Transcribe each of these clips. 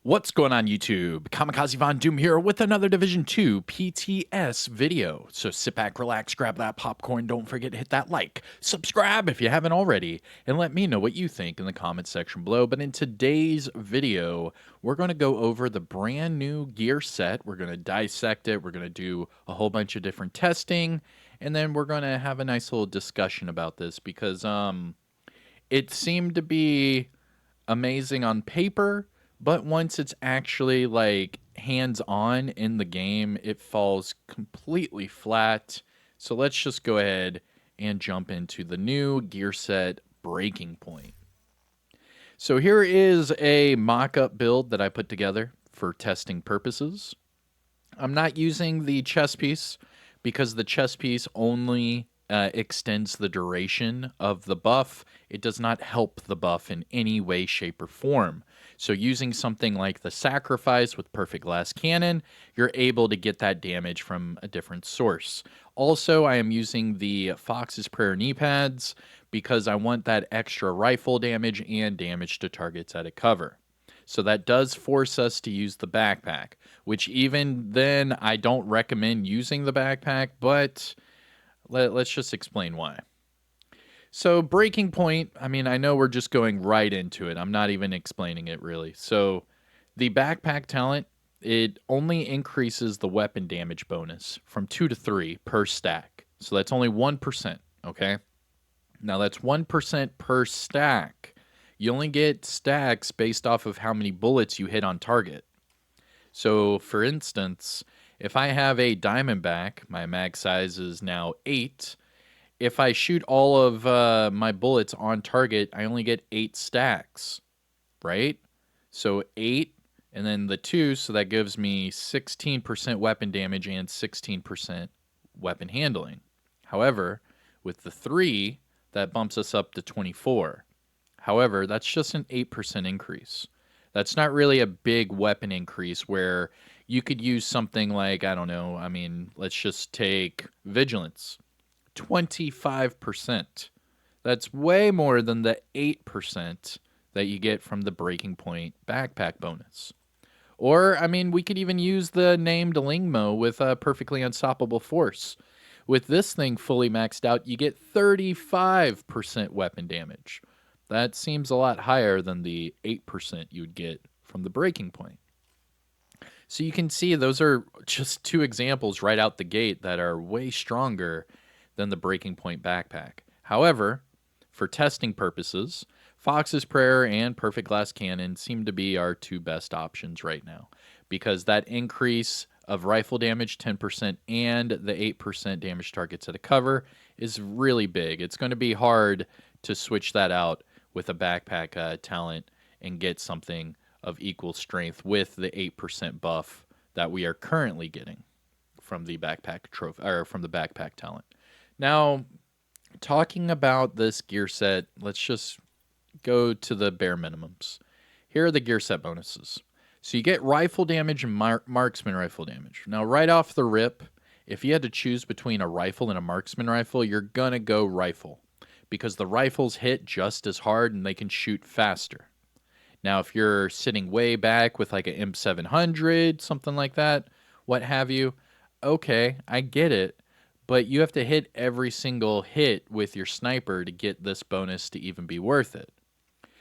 What's going on YouTube? Kamikazevondoom here with another Division 2 PTS video. So sit back, relax, grab that popcorn, don't forget to hit that like, subscribe if you haven't already, and let me know what you think in the comment section below. But in today's video, we're going to go over the brand new gear set. We're going to dissect it, we're going to do a whole bunch of different testing, and then we're going to have a nice little discussion about this because it seemed to be amazing on paper, but once it's actually like hands-on in the game, it falls completely flat. So let's just go ahead and jump into the new gear set Breaking Point. So here is a mock-up build that I put together for testing purposes. I'm not using the chest piece because the chest piece only extends the duration of the buff. It does not help the buff in any way, shape, or form. So using something like the Sacrifice with Perfect Glass Cannon, you're able to get that damage from a different source. Also, I am using the Fox's Prayer knee pads because I want that extra rifle damage and damage to targets out of cover. So that does force us to use the backpack, which even then I don't recommend using the backpack, but let's just explain why. So Breaking Point, I mean, I know we're just going right into it. I'm not even explaining it really. So the backpack talent, it only increases the weapon damage bonus from 2 to 3 per stack. So that's only 1%, okay? Now that's 1% per stack. You only get stacks based off of how many bullets you hit on target. So for instance, if I have a Diamondback, my mag size is now 8. If I shoot all of my bullets on target, I only get 8 stacks, right? So 8 and then the 2, so that gives me 16% weapon damage and 16% weapon handling. However, with the 3, that bumps us up to 24. However, that's just an 8% increase. That's not really a big weapon increase where you could use something like, I don't know, I mean, let's just take Vigilance. 25%. That's way more than the 8% that you get from the Breaking Point backpack bonus. Or, I mean, we could even use the named Lingmo with a Perfectly Unstoppable Force. With this thing fully maxed out, you get 35% weapon damage. That seems a lot higher than the 8% you'd get from the Breaking Point. So you can see those are just 2 examples right out the gate that are way stronger than the Breaking Point backpack. However, for testing purposes, Fox's Prayer and Perfect Glass Cannon seem to be our 2 best options right now because that increase of rifle damage 10% and the 8% damage targets at a cover is really big. It's going to be hard to switch that out with a backpack talent and get something of equal strength with the 8% buff that we are currently getting from the backpack trophy or from the backpack talent. Now, talking about this gear set, let's just go to the bare minimums. Here are the gear set bonuses. So you get rifle damage and marksman rifle damage. Now, right off the rip, if you had to choose between a rifle and a marksman rifle, you're gonna go rifle because the rifles hit just as hard and they can shoot faster. Now, if you're sitting way back with like an M700, something like that, what have you, okay, I get it. But you have to hit every single hit with your sniper to get this bonus to even be worth it.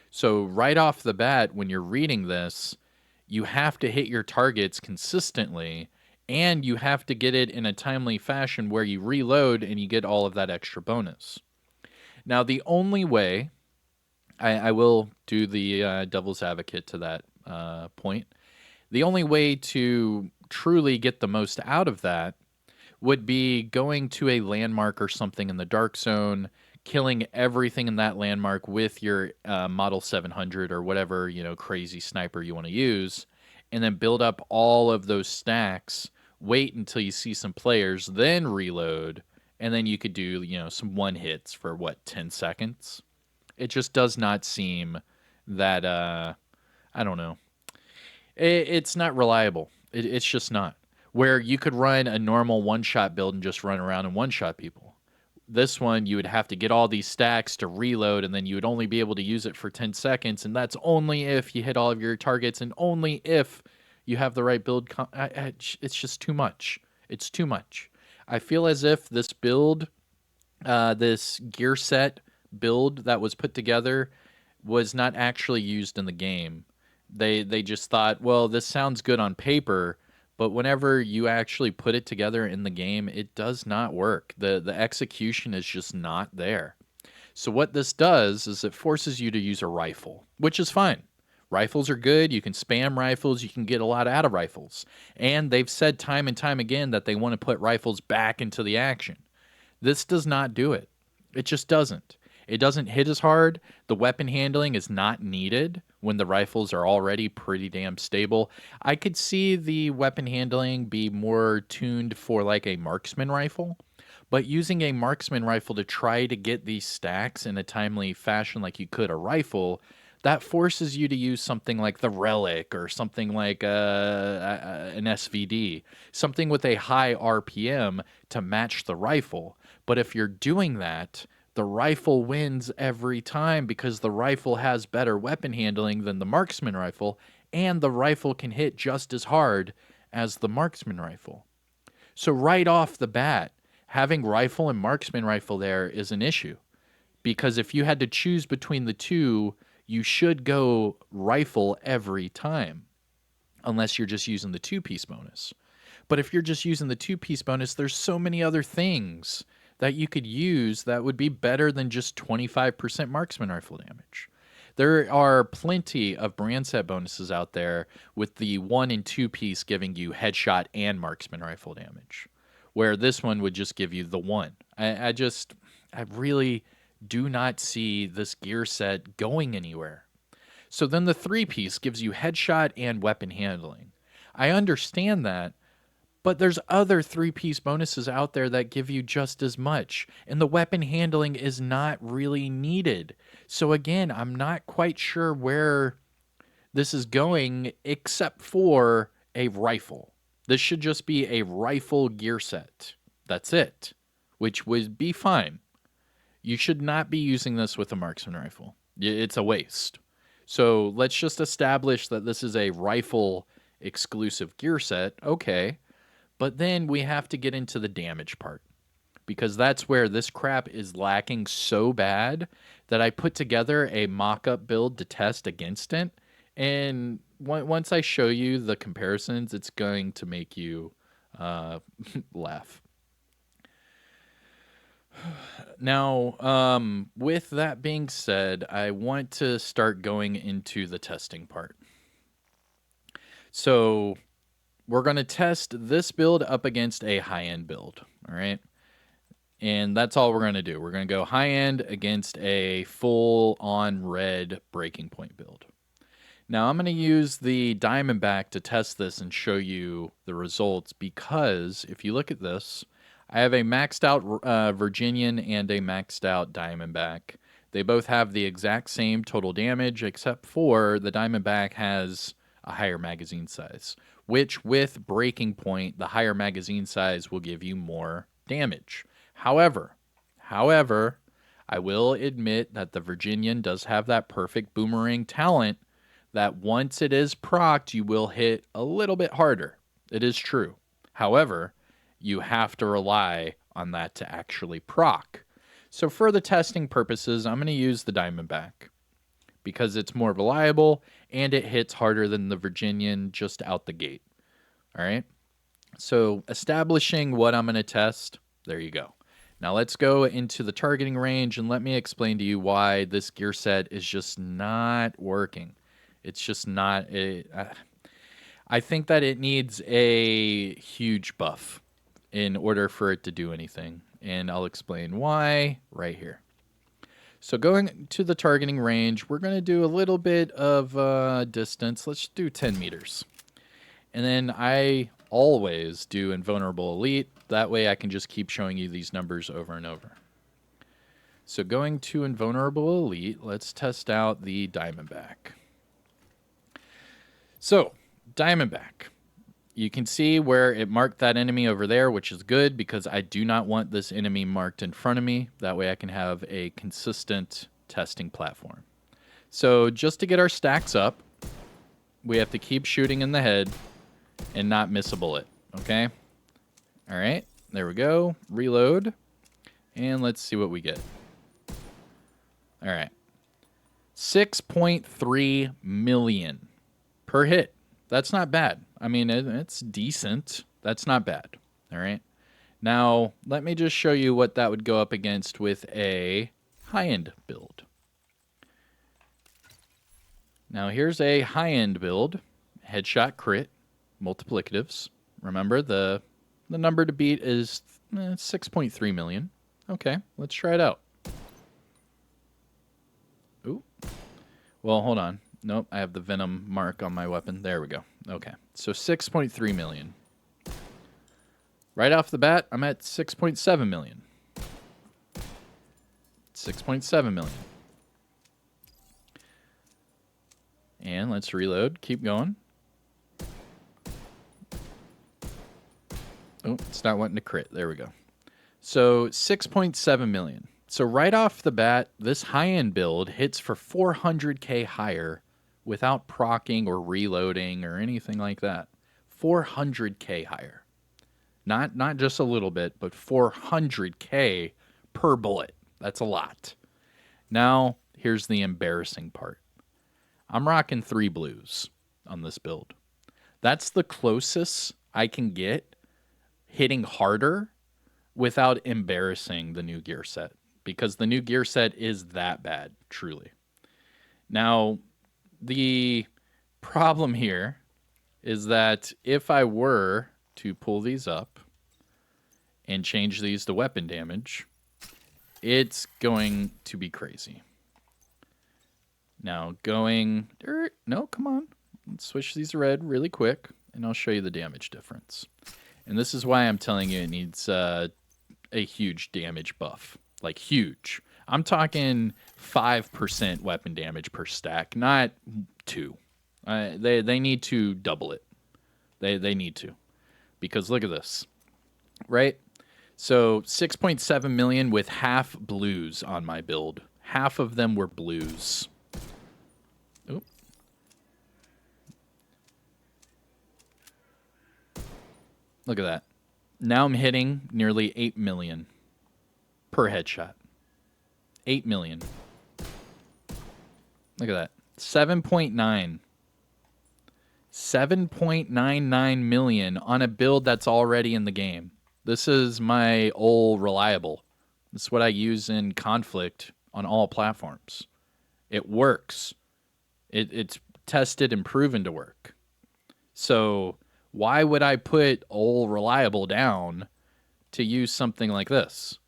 So right off the bat, when you're reading this, you have to hit your targets consistently, and you have to get it in a timely fashion where you reload and you get all of that extra bonus. Now, the only way, I will do the devil's advocate to that point, the only way to truly get the most out of that would be going to a landmark or something in the dark zone, killing everything in that landmark with your Model 700 or whatever, you know, crazy sniper you want to use, and then build up all of those stacks, wait until you see some players, then reload, and then you could do, you know, some one hits for what, 10 seconds? It just does not seem that, I don't know. It's not reliable. It's just not. Where you could run a normal one-shot build and just run around and one-shot people. this one, you would have to get all these stacks to reload, and then you would only be able to use it for 10 seconds, and that's only if you hit all of your targets and only if you have the right build. It's just too much. It's too much. I feel as if this build, this gear set build that was put together was not actually used in the game. They just thought, well, this sounds good on paper, but whenever you actually put it together in the game, it does not work. The execution is just not there. So what this does is it forces you to use a rifle, which is fine. Rifles are good. You can spam rifles. You can get a lot out of rifles. And they've said time and time again that they want to put rifles back into the action. This does not do it. It just doesn't. It doesn't hit as hard. The weapon handling is not needed when the rifles are already pretty damn stable. I could see the weapon handling be more tuned for like a marksman rifle, but using a marksman rifle to try to get these stacks in a timely fashion like you could a rifle, that forces you to use something like the Relic or something like an SVD, something with a high RPM to match the rifle. But if you're doing that, the rifle wins every time because the rifle has better weapon handling than the marksman rifle, and the rifle can hit just as hard as the marksman rifle. So right off the bat, having rifle and marksman rifle there is an issue, because if you had to choose between the two, you should go rifle every time, unless you're just using the two-piece bonus. But if you're just using the two-piece bonus, there's so many other things that you could use that would be better than just 25% marksman rifle damage. There are plenty of brand set bonuses out there with the 1 and 2 piece giving you headshot and marksman rifle damage, where this one would just give you the 1. I really do not see this gear set going anywhere. So then the 3 piece gives you headshot and weapon handling. I understand that, but there's other 3-piece bonuses out there that give you just as much, and the weapon handling is not really needed. So again, I'm not quite sure where this is going except for a rifle. This should just be a rifle gear set. That's it, which would be fine. You should not be using this with a marksman rifle. It's a waste. So let's just establish that this is a rifle exclusive gear set. Okay. But then we have to get into the damage part, because that's where this crap is lacking so bad that I put together a mock-up build to test against it. And once I show you the comparisons, it's going to make you laugh. Now, with that being said, I want to start going into the testing part. So we're going to test this build up against a high-end build, all right? And that's all we're going to do. We're going to go high-end against a full-on red breaking point build. Now, I'm going to use the Diamondback to test this and show you the results, because if you look at this, I have a maxed out Virginian and a maxed out Diamondback. They both have the exact same total damage, except for the Diamondback has a higher magazine size, which with breaking point, the higher magazine size will give you more damage. However, I will admit that the Virginian does have that perfect boomerang talent that once it is procced, you will hit a little bit harder. It is true. However, you have to rely on that to actually proc. So for the testing purposes, I'm going to use the Diamondback because it's more reliable and it hits harder than the Virginian just out the gate. All right. So establishing what I'm going to test, there you go. Now let's go into the targeting range and let me explain to you why this gear set is just not working. It's just not. I think that it needs a huge buff in order for it to do anything. And I'll explain why right here. So going to the targeting range, we're going to do a little bit of distance. Let's do 10 meters. And then I always do Invulnerable Elite. That way I can just keep showing you these numbers over and over. So going to Invulnerable Elite, let's test out the Diamondback. So, Diamondback. You can see where it marked that enemy over there, which is good because I do not want this enemy marked in front of me. That way I can have a consistent testing platform. So just to get our stacks up, we have to keep shooting in the head and not miss a bullet, okay? All right, there we go. Reload, and let's see what we get. All right, 6.3 million per hit. That's not bad. I mean, it's decent. That's not bad. All right. Now, let me just show you what that would go up against with a high-end build. Now, here's a high-end build. Headshot crit, multiplicatives. Remember, the number to beat is 6.3 million. Okay, let's try it out. Ooh. Well, hold on. Nope, I have the Venom mark on my weapon. There we go. Okay, so 6.3 million. Right off the bat, I'm at 6.7 million. 6.7 million. And let's reload. Keep going. Oh, it's not wanting to crit. There we go. So 6.7 million. So right off the bat, this high-end build hits for 400k higher without procking or reloading or anything like that. 400k higher. Not just a little bit, but 400k per bullet. That's a lot. Now, here's the embarrassing part. I'm rocking 3 blues on this build. That's the closest I can get hitting harder without embarrassing the new gear set, because the new gear set is that bad, truly. Now, the problem here is that if I were to pull these up and change these to weapon damage, it's going to be crazy. Now, no, come on. Let's switch these to red really quick, and I'll show you the damage difference. And this is why I'm telling you it needs a huge damage buff. Like, huge. I'm talking 5% weapon damage per stack, not 2. They need to double it. They need to. Because look at this. Right? So 6.7 million with half blues on my build. Half of them were blues. Oop. Look at that. Now I'm hitting nearly 8 million per headshot. 8 million. Look at that. 7.9. 7.99 million on a build that's already in the game. This is my old reliable. This is what I use in Conflict on all platforms. It works. It's tested and proven to work. So why would I put old reliable down to use something like this?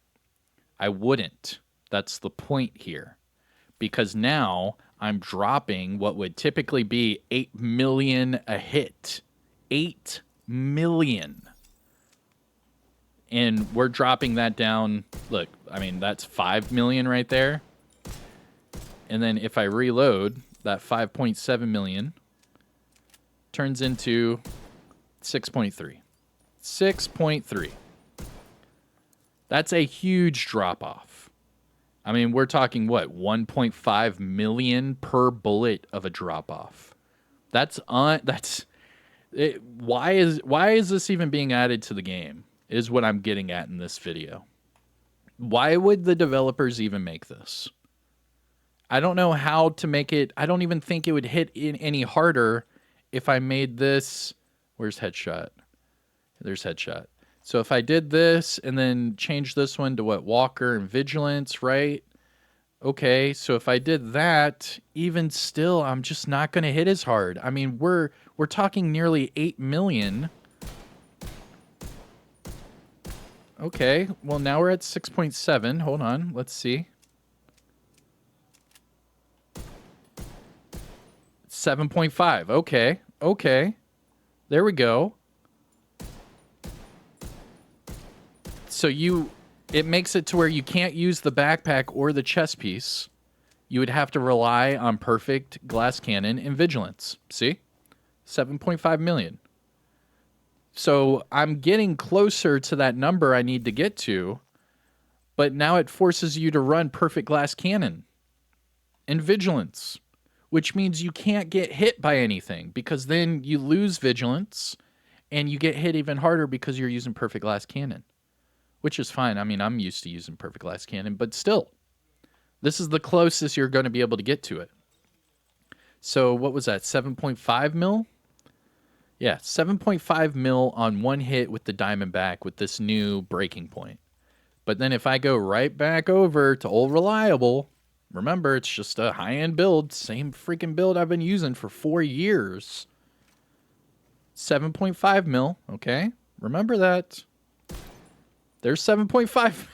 I wouldn't. That's the point here. Because now I'm dropping what would typically be 8 million a hit. 8 million. And we're dropping that down. Look, I mean, that's 5 million right there. And then if I reload, that 5.7 million turns into 6.3. 6.3. That's a huge drop off. I mean, we're talking what, 1.5 million per bullet of a drop off. Why is this even being added to the game? Is what I'm getting at in this video. Why would the developers even make this? I don't know how to make it. I don't even think it would hit in any harder if I made this. Where's headshot? There's headshot. So if I did this and then change this one to what, Walker and Vigilance, right? Okay, so if I did that, even still, I'm just not going to hit as hard. I mean, we're talking nearly 8 million. Okay, well, now we're at 6.7. Hold on, let's see. 7.5. Okay. There we go. So it makes it to where you can't use the backpack or the chest piece. You would have to rely on perfect glass cannon and vigilance. See? 7.5 million. So I'm getting closer to that number I need to get to, but now it forces you to run perfect glass cannon and vigilance, which means you can't get hit by anything because then you lose vigilance and you get hit even harder because you're using perfect glass cannon, which is fine. I mean, I'm used to using perfect glass cannon, but still, this is the closest you're going to be able to get to it. So what was that, 7.5 mil? Yeah, 7.5 mil on one hit with the Diamondback with this new breaking point. But then if I go right back over to old reliable, remember, it's just a high-end build, same freaking build I've been using for 4 years. 7.5 mil, okay? Remember that. There's 7.5.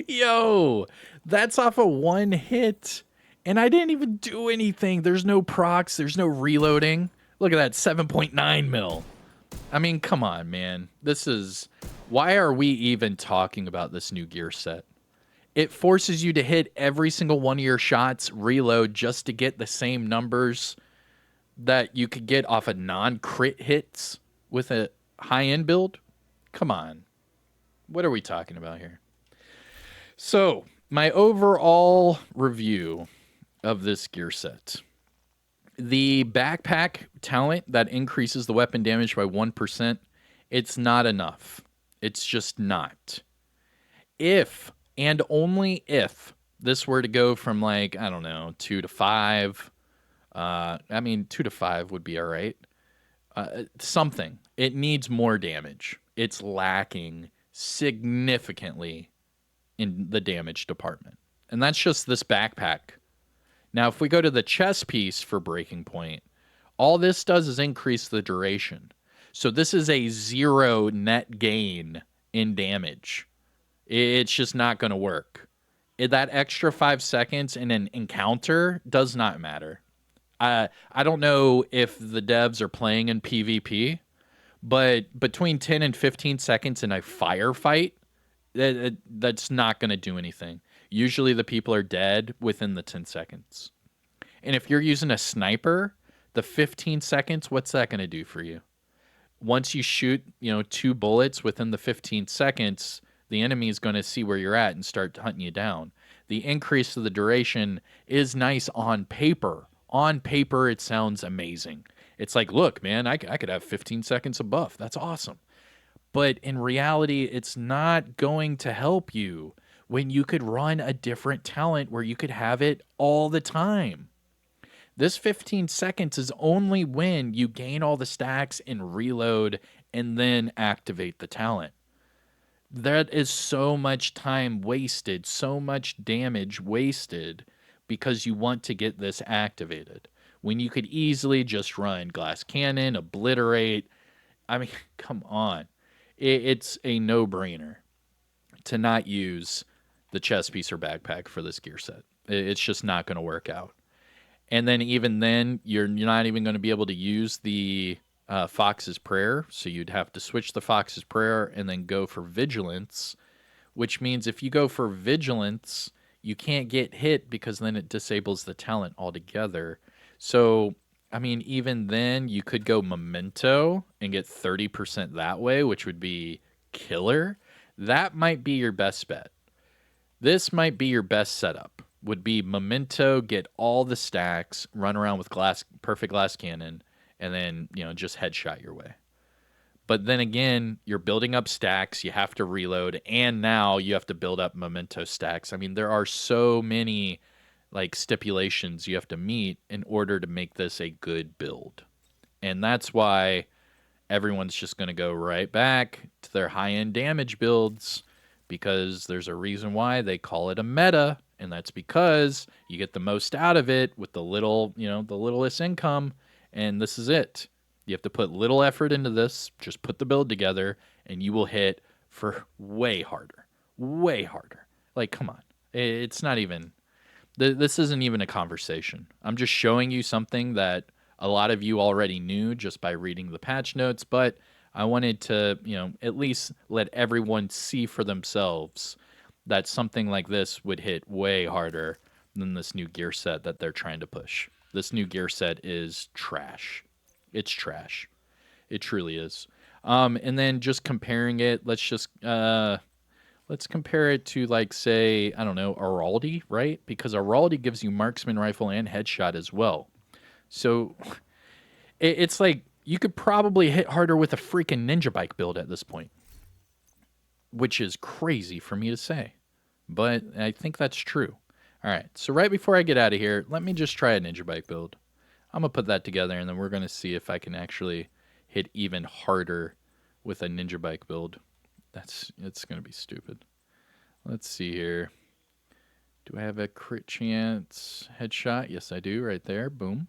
Yo, that's off of one hit. And I didn't even do anything. There's no procs. There's no reloading. Look at that, 7.9 mil. I mean, come on, man. This is... Why are we even talking about this new gear set? It forces you to hit every single one of your shots, reload, just to get the same numbers that you could get off of non-crit hits with a high-end build? Come on. What are we talking about here? So, my overall review of this gear set. The backpack talent that increases the weapon damage by 1%, it's not enough. It's just not. If, and only if, this were to go from like, I don't know, 2 to 5, I mean, 2 to 5 would be all right. Something. It needs more damage. It's lacking significantly in the damage department. And that's just this backpack. Now, if we go to the chest piece for breaking point, all this does is increase the duration. So this is a 0 net gain in damage. It's just not going to work. That extra 5 seconds in an encounter does not matter. I don't know if the devs are playing in PvP, but between 10 and 15 seconds in a firefight, that's not going to do anything. Usually the people are dead within the 10 seconds. And if you're using a sniper, the 15 seconds, what's that going to do for you? Once you shoot, 2 bullets within the 15 seconds, the enemy is going to see where you're at and start hunting you down. The increase of the duration is nice on paper. On paper, it sounds amazing. It's like, look, man, I could have 15 seconds of buff. That's awesome. But in reality, it's not going to help you when you could run a different talent where you could have it all the time. This 15 seconds is only when you gain all the stacks and reload and then activate the talent. That is so much time wasted, so much damage wasted because you want to get this activated. When you could easily just run glass cannon, obliterate. I mean, come on. It's a no-brainer to not use the chest piece or backpack for this gear set. It's just not going to work out. And then even then, you're not even going to be able to use the Fox's Prayer. So you'd have to switch the Fox's Prayer and then go for Vigilance, which means if you go for Vigilance, you can't get hit because then it disables the talent altogether. So, I mean, even then, you could go Memento and get 30% that way, which would be killer. That might be your best bet. This might be your best setup. Would be Memento, get all the stacks, run around with perfect glass cannon, and then, just headshot your way. But then again, you're building up stacks, you have to reload, and now you have to build up Memento stacks. I mean, there are so many stipulations you have to meet in order to make this a good build. And that's why everyone's just going to go right back to their high-end damage builds, because there's a reason why they call it a meta, and that's because you get the most out of it with the little, the littlest income, and this is it. You have to put little effort into this, just put the build together, and you will hit for way harder. Way harder. Come on. It's not even... This isn't even a conversation. I'm just showing you something that a lot of you already knew just by reading the patch notes, but I wanted to, at least let everyone see for themselves that something like this would hit way harder than this new gear set that they're trying to push. This new gear set is trash. It's trash. It truly is. And then just comparing it, let's compare it to, like, say, I don't know, Araldi, right? Because Araldi gives you marksman rifle and headshot as well. So it's like you could probably hit harder with a freaking ninja bike build at this point, which is crazy for me to say, but I think that's true. All right, so right before I get out of here, let me just try a ninja bike build. I'm going to put that together, and then we're going to see if I can actually hit even harder with a ninja bike build. It's going to be stupid. Let's see here. Do I have a crit chance headshot? Yes, I do, right there. Boom.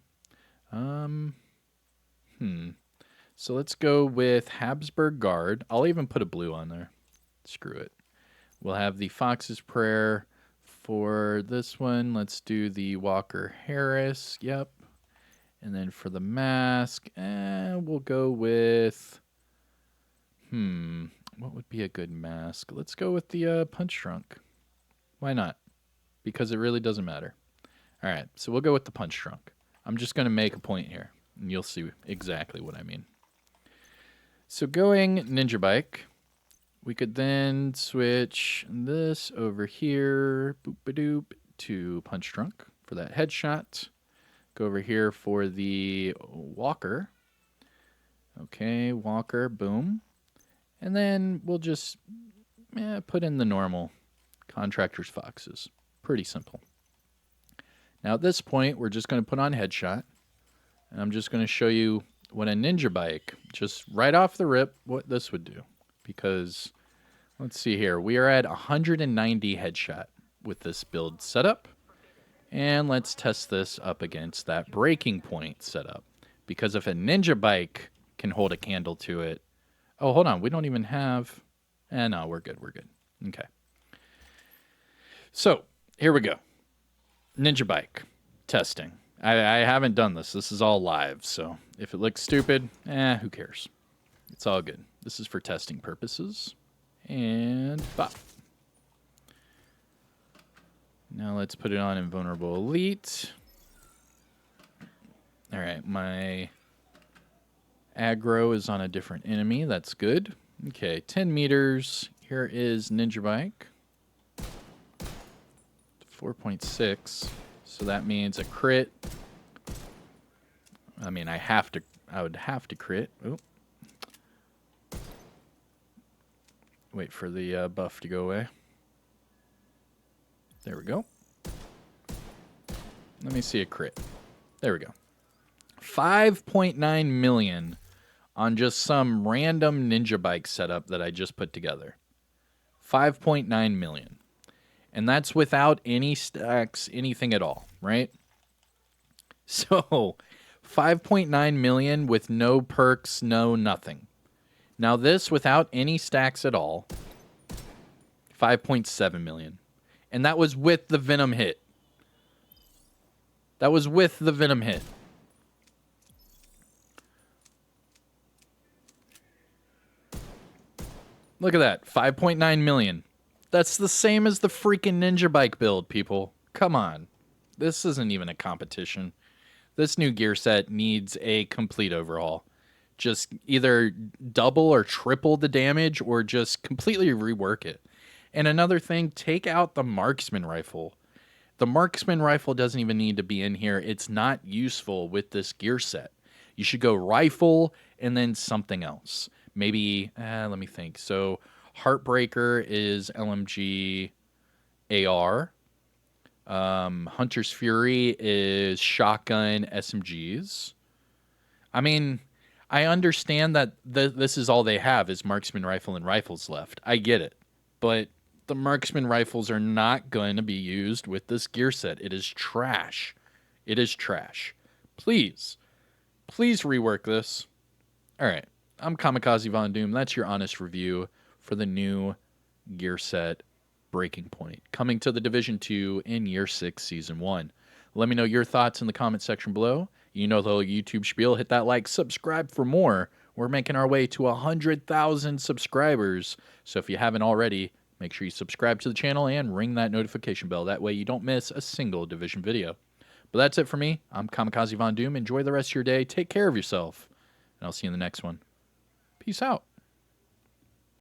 So let's go with Habsburg Guard. I'll even put a blue on there. Screw it. We'll have the Fox's Prayer. For this one, let's do the Walker Harris. Yep. And then for the mask, we'll go with... what would be a good mask? Let's go with the Punch Drunk. Why not? Because it really doesn't matter. All right, so we'll go with the Punch Drunk. I'm just going to make a point here, and you'll see exactly what I mean. So going Ninja Bike, we could then switch this over here, boop-a-doop, to Punch Drunk for that headshot. Go over here for the Walker. Okay, Walker, boom. And then we'll just put in the normal Contractor's Foxes. Pretty simple. Now at this point, we're just going to put on headshot. And I'm just going to show you what a ninja bike, just right off the rip, what this would do. Because, let's see here, we are at 190 headshot with this build setup. And let's test this up against that breaking point setup. Because if a ninja bike can hold a candle to it... Oh, hold on, we don't even have... no, we're good, we're good. Okay. So, here we go. Ninja bike testing. I haven't done this. This is all live, so if it looks stupid, who cares? It's all good. This is for testing purposes. And bop. Now let's put it on Invulnerable Elite. All right, my aggro is on a different enemy. That's good. Okay, 10 meters. Here is Ninja Bike. 4.6. So that means a crit. I mean, I would have to crit. Oh. Wait for the buff to go away. There we go. Let me see a crit. There we go. 5.9 million on just some random ninja bike setup that I just put together. 5.9 million. And that's without any stacks, anything at all, right? So, 5.9 million with no perks, no nothing. Now this, without any stacks at all, 5.7 million. And that was with the Venom hit. That was with the Venom hit. Look at that, 5.9 million. That's the same as the freaking Ninja Bike build, people. Come on. This isn't even a competition. This new gear set needs a complete overhaul. Just either double or triple the damage or just completely rework it. And another thing, take out the marksman rifle. The marksman rifle doesn't even need to be in here. It's not useful with this gear set. You should go rifle and then something else. Maybe, let me think. So Heartbreaker is LMG AR. Hunter's Fury is shotgun SMGs. I mean, I understand that this is all they have is marksman rifle and rifles left. I get it. But the marksman rifles are not going to be used with this gear set. It is trash. It is trash. Please rework this. All right. I'm Kamikazevondoom. That's your honest review for the new gear set Breaking Point, coming to the Division 2 in Year 6, Season 1. Let me know your thoughts in the comment section below. You know the whole YouTube spiel. Hit that like, subscribe for more. We're making our way to 100,000 subscribers. So if you haven't already, make sure you subscribe to the channel and ring that notification bell. That way you don't miss a single Division video. But that's it for me. I'm Kamikazevondoom. Enjoy the rest of your day. Take care of yourself. And I'll see you in the next one. Peace out.